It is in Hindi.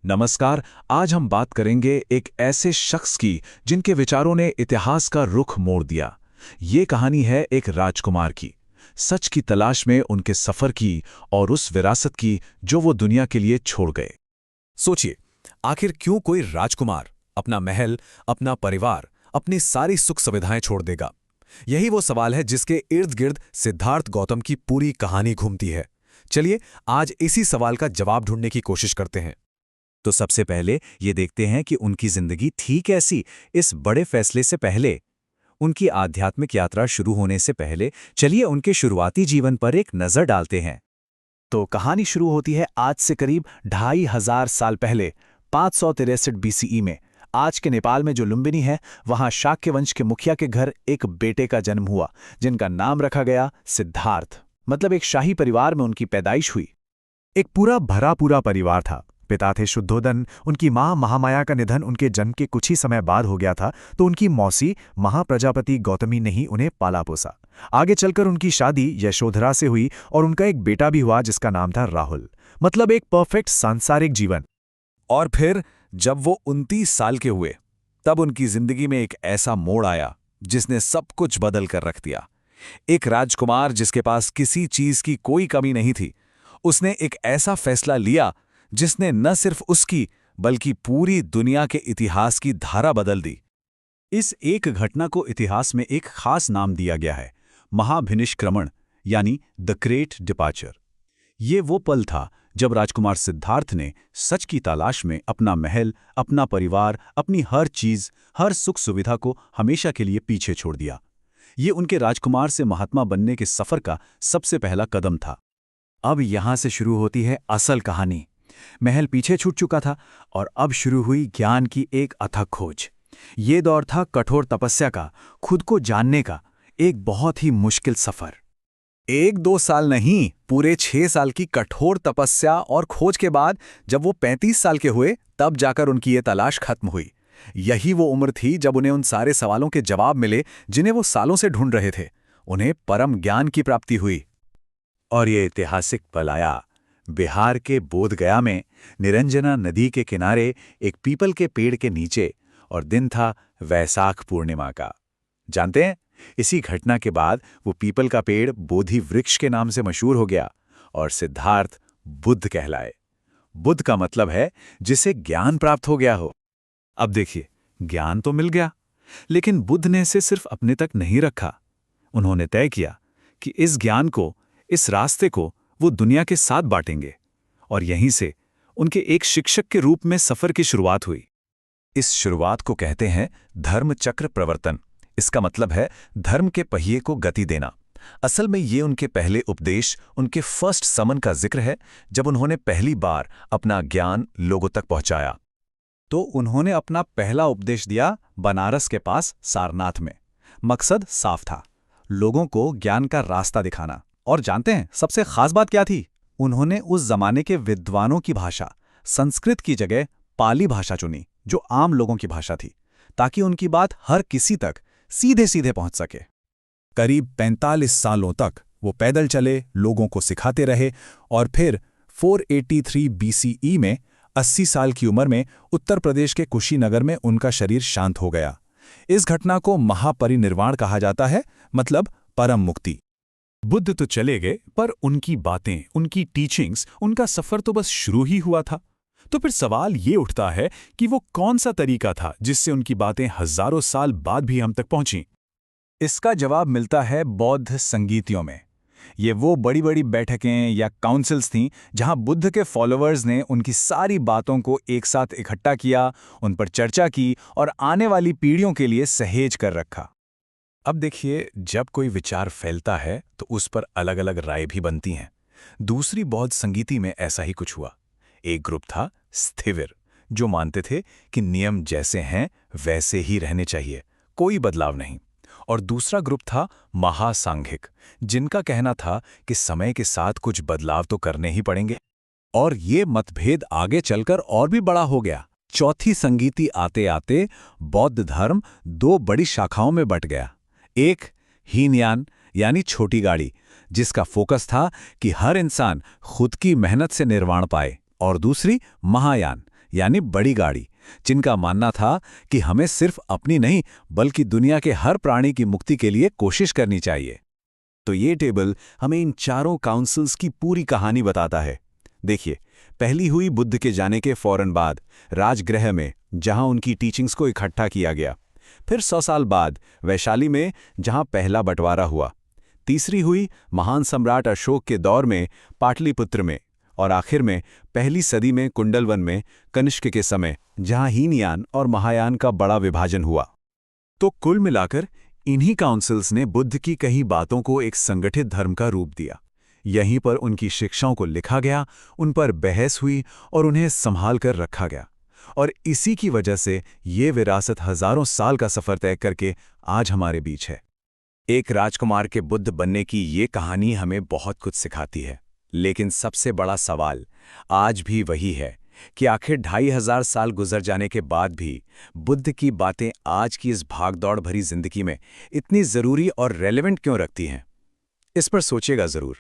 नमस्कार। आज हम बात करेंगे एक ऐसे शख्स की जिनके विचारों ने इतिहास का रुख मोड़ दिया। ये कहानी है एक राजकुमार की, सच की तलाश में उनके सफर की और उस विरासत की जो वो दुनिया के लिए छोड़ गए। सोचिए, आखिर क्यों कोई राजकुमार अपना महल, अपना परिवार, अपनी सारी सुख सुविधाएं छोड़ देगा? यही वो सवाल है जिसके इर्द गिर्द सिद्धार्थ गौतम की पूरी कहानी घूमती है। चलिए आज इसी सवाल का जवाब ढूंढने की कोशिश करते हैं। तो सबसे पहले ये देखते हैं कि उनकी जिंदगी थी कैसी इस बड़े फैसले से पहले। उनकी आध्यात्मिक यात्रा शुरू होने से पहले चलिए उनके शुरुआती जीवन पर एक नजर डालते हैं। तो कहानी शुरू होती है आज से करीब 2500 साल पहले 563 बीसीई में। आज के नेपाल में जो लुम्बिनी है, वहां शाक्य वंश के मुखिया के घर एक बेटे का जन्म हुआ जिनका नाम रखा गया सिद्धार्थ। मतलब एक शाही परिवार में उनकी पैदाइश हुई। एक पूरा भरा पूरा परिवार था। पिता थे शुद्धोदन, उनकी मां महामाया का निधन उनके जन्म के कुछ ही समय बाद हो गया था, तो उनकी मौसी महाप्रजापति गौतमी ने ही उन्हें पाला पोसा। आगे चलकर उनकी शादी यशोधरा से हुई और उनका एक बेटा भी हुआ जिसका नाम था राहुल। मतलब एक परफेक्ट सांसारिक जीवन। और फिर जब वो 29 साल के हुए, तब उनकी जिंदगी में एक ऐसा मोड़ आया जिसने सब कुछ बदल कर रख दिया। एक राजकुमार जिसके पास किसी चीज की कोई कमी नहीं थी, उसने एक ऐसा फैसला लिया जिसने न सिर्फ उसकी बल्कि पूरी दुनिया के इतिहास की धारा बदल दी। इस एक घटना को इतिहास में एक खास नाम दिया गया है, महाभिनिष्क्रमण, यानी द ग्रेट डिपार्चर। ये वो पल था जब राजकुमार सिद्धार्थ ने सच की तलाश में अपना महल, अपना परिवार, अपनी हर चीज, हर सुख सुविधा को हमेशा के लिए पीछे छोड़ दिया। ये उनके राजकुमार से महात्मा बनने के सफर का सबसे पहला कदम था। अब यहां से शुरू होती है असल कहानी। महल पीछे छूट चुका था और अब शुरू हुई ज्ञान की एक अथक खोज। ये दौर था कठोर तपस्या का, खुद को जानने का, एक बहुत ही मुश्किल सफर। 1-2 साल नहीं, पूरे 6 साल की कठोर तपस्या और खोज के बाद जब वो 35 साल के हुए, तब जाकर उनकी ये तलाश खत्म हुई। यही वो उम्र थी जब उन्हें उन सारे सवालों के जवाब मिले जिन्हें वो सालों से ढूंढ रहे थे। उन्हें परम ज्ञान की प्राप्ति हुई। और ये ऐतिहासिक पल आया बिहार के बोधगया में, निरंजना नदी के किनारे एक पीपल के पेड़ के नीचे, और दिन था वैशाख पूर्णिमा का। जानते हैं, इसी घटना के बाद वो पीपल का पेड़ बोधि वृक्ष के नाम से मशहूर हो गया और सिद्धार्थ बुद्ध कहलाए। बुद्ध का मतलब है जिसे ज्ञान प्राप्त हो गया हो। अब देखिए, ज्ञान तो मिल गया, लेकिन बुद्ध ने इसे सिर्फ अपने तक नहीं रखा। उन्होंने तय किया कि इस ज्ञान को, इस रास्ते को वो दुनिया के साथ बांटेंगे। और यहीं से उनके एक शिक्षक के रूप में सफर की शुरुआत हुई। इस शुरुआत को कहते हैं धर्म चक्र प्रवर्तन। इसका मतलब है धर्म के पहिए को गति देना। असल में ये उनके पहले उपदेश, उनके फर्स्ट समन का जिक्र है, जब उन्होंने पहली बार अपना ज्ञान लोगों तक पहुंचाया। तो उन्होंने अपना पहला उपदेश दिया बनारस के पास सारनाथ में। मकसद साफ था, लोगों को ज्ञान का रास्ता दिखाना। और जानते हैं सबसे खास बात क्या थी? उन्होंने उस जमाने के विद्वानों की भाषा, संस्कृत की जगह पाली भाषा चुनी, जो आम लोगों की भाषा थी, ताकि उनकी बात हर किसी तक सीधे सीधे पहुंच सके। करीब 45 सालों तक वो पैदल चले, लोगों को सिखाते रहे, और फिर 483 बीसीई में 80 साल की उम्र में उत्तर प्रदेश के कुशीनगर में उनका शरीर शांत हो गया। इस घटना को महापरिनिर्वाण कहा जाता है, मतलब परम मुक्ति। बुद्ध तो चले गए, पर उनकी बातें, उनकी टीचिंग्स, उनका सफर तो बस शुरू ही हुआ था। तो फिर सवाल ये उठता है कि वो कौन सा तरीका था जिससे उनकी बातें हजारों साल बाद भी हम तक पहुंची? इसका जवाब मिलता है बौद्ध संगीतियों में। ये वो बड़ी बड़ी बैठकें या काउंसिल्स थीं जहां बुद्ध के फॉलोअर्स ने उनकी सारी बातों को एक साथ इकट्ठा किया, उन पर चर्चा की और आने वाली पीढ़ियों के लिए सहेज कर रखा। अब देखिए, जब कोई विचार फैलता है तो उस पर अलग अलग राय भी बनती हैं। दूसरी बौद्ध संगीति में ऐसा ही कुछ हुआ। एक ग्रुप था स्थिविर, जो मानते थे कि नियम जैसे हैं वैसे ही रहने चाहिए, कोई बदलाव नहीं। और दूसरा ग्रुप था महासांघिक, जिनका कहना था कि समय के साथ कुछ बदलाव तो करने ही पड़ेंगे। और ये मतभेद आगे चलकर और भी बड़ा हो गया। चौथी संगीति आते आते बौद्ध धर्म 2 बड़ी शाखाओं में बंट गया। एक हीनयान यानी छोटी गाड़ी, जिसका फोकस था कि हर इंसान खुद की मेहनत से निर्वाण पाए, और दूसरी महायान यानी बड़ी गाड़ी, जिनका मानना था कि हमें सिर्फ अपनी नहीं बल्कि दुनिया के हर प्राणी की मुक्ति के लिए कोशिश करनी चाहिए। तो ये टेबल हमें इन चारों काउंसिल्स की पूरी कहानी बताता है। देखिए, पहली हुई बुद्ध के जाने के फौरन बाद राजगृह में, जहां उनकी टीचिंग्स को इकट्ठा किया गया। फिर 100 साल बाद वैशाली में, जहां पहला बंटवारा हुआ। तीसरी हुई महान सम्राट अशोक के दौर में पाटलिपुत्र में, और आखिर में पहली सदी में कुंडलवन में कनिष्क के समय, जहां हीनयान और महायान का बड़ा विभाजन हुआ। तो कुल मिलाकर इन्हीं काउंसिल्स ने बुद्ध की कई बातों को एक संगठित धर्म का रूप दिया। यहीं पर उनकी शिक्षाओं को लिखा गया, उन पर बहस हुई और उन्हें संभाल कर रखा गया। और इसी की वजह से ये विरासत हजारों साल का सफर तय करके आज हमारे बीच है। एक राजकुमार के बुद्ध बनने की ये कहानी हमें बहुत कुछ सिखाती है, लेकिन सबसे बड़ा सवाल आज भी वही है कि आखिर 2500 साल गुजर जाने के बाद भी बुद्ध की बातें आज की इस भागदौड़ भरी जिंदगी में इतनी जरूरी और रेलेवेंट क्यों रखती हैं? इस पर सोचिएगा जरूर।